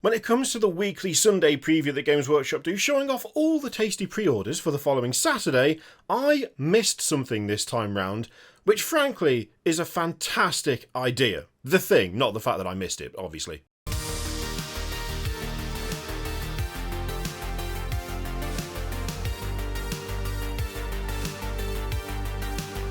When it comes to the weekly Sunday preview that Games Workshop do, showing off all the tasty pre-orders for the following Saturday, I missed something this time round, which frankly is a fantastic idea. The thing, not the fact that I missed it, obviously.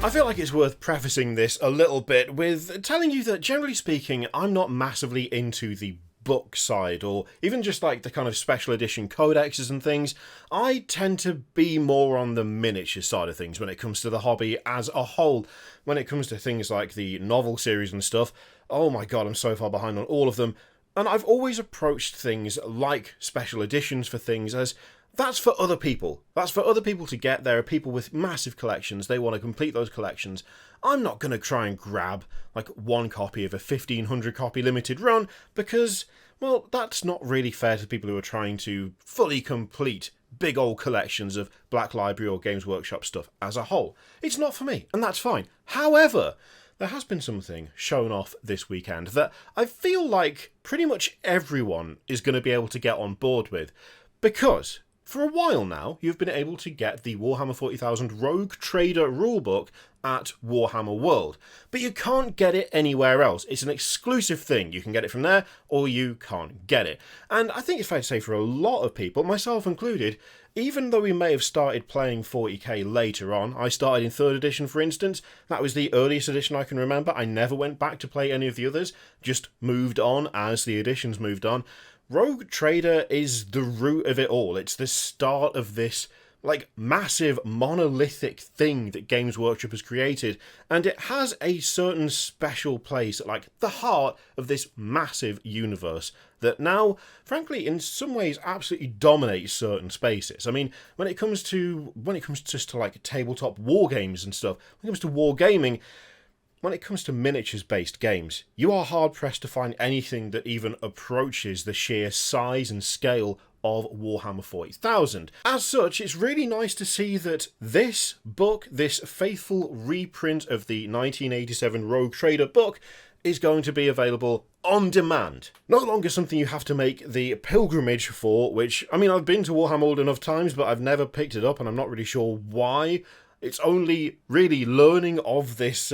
I feel like it's worth prefacing this a little bit with telling you that, generally speaking, I'm not massively into the book side, or even just like the kind of special edition codexes and things. I tend to be more on the miniature side of things when it comes to the hobby as a whole. When it comes to things like the novel series and stuff, oh my god, I'm so far behind on all of them. And I've always approached things like special editions for things as that's for other people. That's for other people to get. There are people with massive collections. They want to complete those collections. I'm not going to try and grab like one copy of a 1,500 copy limited run because, well, that's not really fair to people who are trying to fully complete big old collections of Black Library or Games Workshop stuff as a whole. It's not for me, and that's fine. However, there has been something shown off this weekend that I feel like pretty much everyone is going to be able to get on board with, because for a while now, you've been able to get the Warhammer 40,000 Rogue Trader rulebook at Warhammer World, but you can't get it anywhere else. It's an exclusive thing. You can get it from there, or you can't get it. And I think it's fair to say for a lot of people, myself included, even though we may have started playing 40k later on, I started in 3rd edition for instance, that was the earliest edition I can remember. I never went back to play any of the others, just moved on as the editions moved on. Rogue Trader is the root of it all. It's the start of this like massive monolithic thing that Games Workshop has created, and it has a certain special place at like the heart of this massive universe that now, frankly, in some ways absolutely dominates certain spaces. I mean, when it comes just to like tabletop war games and stuff, when it comes to war gaming, when it comes to miniatures-based games, you are hard-pressed to find anything that even approaches the sheer size and scale of Warhammer 40,000. As such, it's really nice to see that this book, this faithful reprint of the 1987 Rogue Trader book, is going to be available on demand. No longer something you have to make the pilgrimage for, which, I mean, I've been to Warhammer World enough times, but I've never picked it up, and I'm not really sure why. It's only really learning of this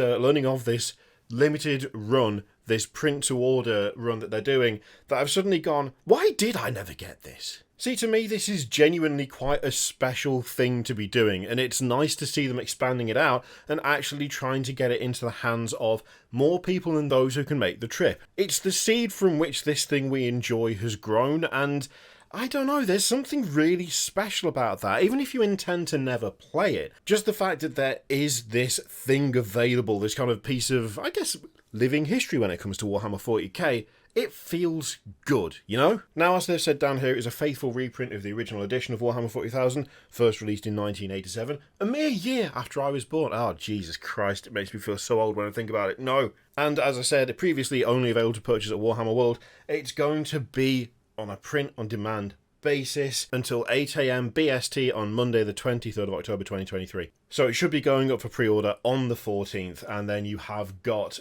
limited run, this print-to-order run that they're doing, that I've suddenly gone, why did I never get this? See, to me, this is genuinely quite a special thing to be doing, and it's nice to see them expanding it out and actually trying to get it into the hands of more people than those who can make the trip. It's the seed from which this thing we enjoy has grown, and I don't know, there's something really special about that, even if you intend to never play it. Just the fact that there is this thing available, this kind of piece of, I guess, living history when it comes to Warhammer 40k, it feels good, you know? Now, as they've said down here, it is a faithful reprint of the original edition of Warhammer 40,000, first released in 1987, a mere year after I was born. Oh, Jesus Christ, it makes me feel so old when I think about it. No. And as I said, previously only available to purchase at Warhammer World, it's going to be on a print-on-demand basis until 8 AM BST on Monday the 23rd of October 2023. So it should be going up for pre-order on the 14th, and then you got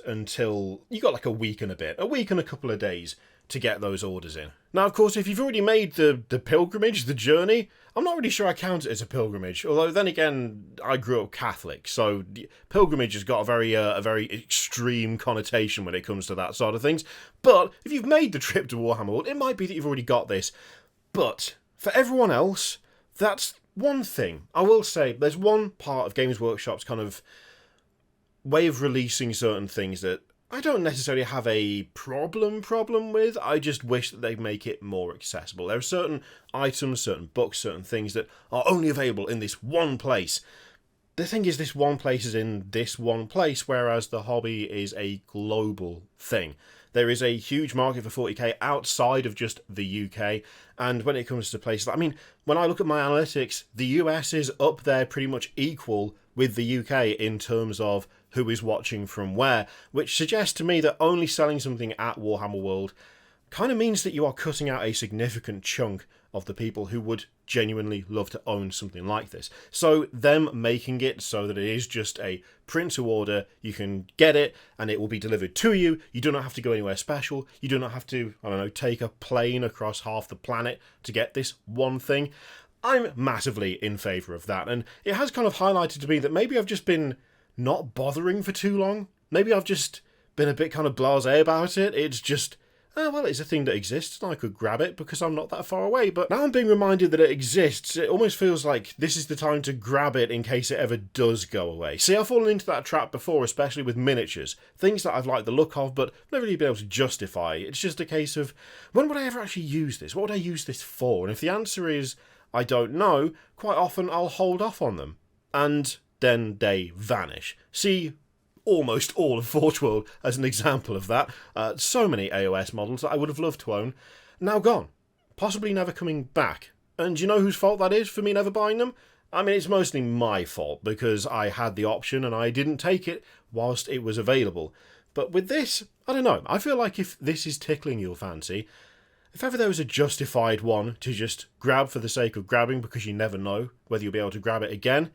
like a week and a couple of days to get those orders in. Now, of course, if you've already made the pilgrimage, the journey, I'm not really sure I count it as a pilgrimage, although then again, I grew up Catholic, so pilgrimage has got a very extreme connotation when it comes to that sort of things. But if you've made the trip to Warhammer World, it might be that you've already got this. But for everyone else, that's one thing. I will say, there's one part of Games Workshop's kind of way of releasing certain things that I don't necessarily have a problem with. I just wish that they make it more accessible. There are certain items, certain books, certain things that are only available in this one place. The thing is, this one place is in this one place, whereas the hobby is a global thing. There is a huge market for 40k outside of just the UK, and when it comes to places, I mean, when I look at my analytics, the US is up there pretty much equal with the UK in terms of who is watching from where, which suggests to me that only selling something at Warhammer World kind of means that you are cutting out a significant chunk of the people who would genuinely love to own something like this. So them making it so that it is just a print to order, you can get it and it will be delivered to you. You do not have to go anywhere special. You do not have to, I don't know, take a plane across half the planet to get this one thing. I'm massively in favour of that, and it has kind of highlighted to me that maybe I've just been not bothering for too long. Maybe I've just been a bit kind of blasé about it. It's just, oh, well, it's a thing that exists and I could grab it because I'm not that far away. But now I'm being reminded that it exists, it almost feels like this is the time to grab it in case it ever does go away. See, I've fallen into that trap before, especially with miniatures. Things that I've liked the look of, but never really been able to justify. It's just a case of, when would I ever actually use this? What would I use this for? And if the answer is, I don't know, quite often I'll hold off on them. And then they vanish. See almost all of Forge World as an example of that. So many AOS models that I would have loved to own, now gone. Possibly never coming back. And do you know whose fault that is for me never buying them? I mean, it's mostly my fault, because I had the option and I didn't take it whilst it was available. But with this, I don't know. I feel like if this is tickling your fancy, if ever there was a justified one to just grab for the sake of grabbing because you never know whether you'll be able to grab it again,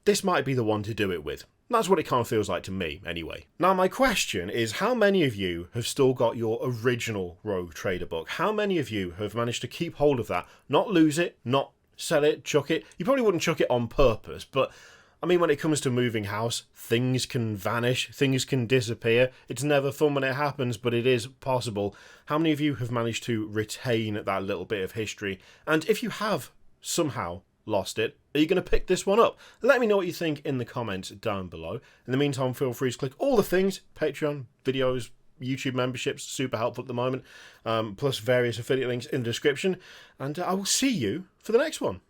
this might be the one to do it with. That's what it kind of feels like to me, anyway. Now, my question is, how many of you have still got your original Rogue Trader book? How many of you have managed to keep hold of that, not lose it, not sell it, chuck it? You probably wouldn't chuck it on purpose, but I mean, when it comes to moving house, things can vanish, things can disappear. It's never fun when it happens, but it is possible. How many of you have managed to retain that little bit of history? And if you have somehow lost it, are you going to pick this one up? Let me know what you think in the comments down below. In the meantime, feel free to click all the things: Patreon, videos, YouTube memberships, super helpful at the moment, plus various affiliate links in the description. And I will see you for the next one.